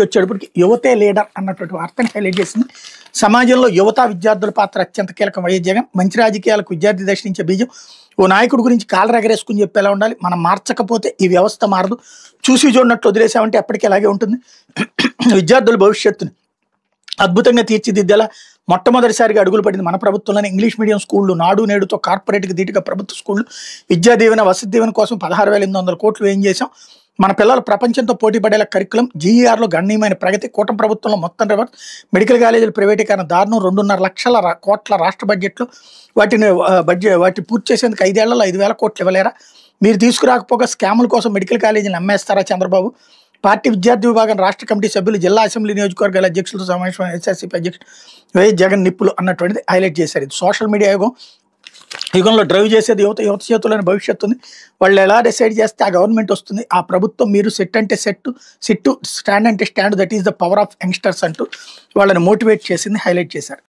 వచ్చేటప్పటికి యువతే లీడర్ అన్నటువంటి వార్తని హైలైట్ చేసింది. సమాజంలో యువత విద్యార్థుల పాత్ర అత్యంత కీలకం. వైఎస్ జగన్ మంచి రాజకీయాలకు విద్యార్థి దశ నుంచే బీజం. ఓ నాయకుడి గురించి కాళ్ళ ఎగరేసుకుని చెప్పేలా ఉండాలి. మనం మార్చకపోతే ఈ వ్యవస్థ మారదు. చూసి చూడనట్లు వదిలేసామంటే ఎప్పటికీ అలాగే ఉంటుంది. విద్యార్థుల భవిష్యత్తుని అద్భుతంగా తీర్చిదిద్దేలా మొట్టమొదటిసారిగా అడుగులు పడింది మన ప్రభుత్వంలోనే. ఇంగ్లీష్ మీడియం స్కూళ్లు, నాడు నేడుతో కార్పొరేట్కి దీటుగా ప్రభుత్వ స్కూళ్లు, విద్యా దీవెన వసతి దీవెన కోసం 16,800 కోట్లు వ్యయం చేశాం. మన పిల్లలు ప్రపంచంతో పోటీ పడేలా కరికులం, జీఈఆర్లో గణనీయమైన ప్రగతి. కూటమి ప్రభుత్వంలో మొత్తం రివర్స్. మెడికల్ కాలేజీల ప్రైవేటీకరణ దారుణం. 2.5 లక్షల కోట్ల రాష్ట్ర బడ్జెట్లో వాటి పూర్తి చేసేందుకు 5 ఏళ్లలో 5,000 కోట్లు ఇవ్వలేరా? మీరు తీసుకురాకపోగా స్కాముల కోసం మెడికల్ కాలేజీలు అమ్మేస్తారా చంద్రబాబు? పార్టీ విద్యార్థి విభాగం రాష్ట్ర కమిటీ సభ్యులు, జిల్లా అసెంబ్లీ నియోజకవర్గాల అధ్యక్షులతో సమావేశం. ఎస్ఎస్సీపీ అధ్యక్షుడు వైఎస్ జగన్ నిప్పులు అన్నటువంటిది హైలైట్ చేశారు. ఇది సోషల్ మీడియా యుగంలో డ్రైవ్ చేసేది యువత చేతుల్లోని భవిష్యత్తు ఉంది. వాళ్ళు ఎలా డిసైడ్ చేస్తే ఆ గవర్నమెంట్ వస్తుంది. ఆ ప్రభుత్వం మీరు సెట్ అంటే సెట్, సిట్టు, స్టాండ్ అంటే stand, that is the power of youngsters అంటూ వాళ్ళని మోటివేట్ చేసింది హైలైట్ చేశారు.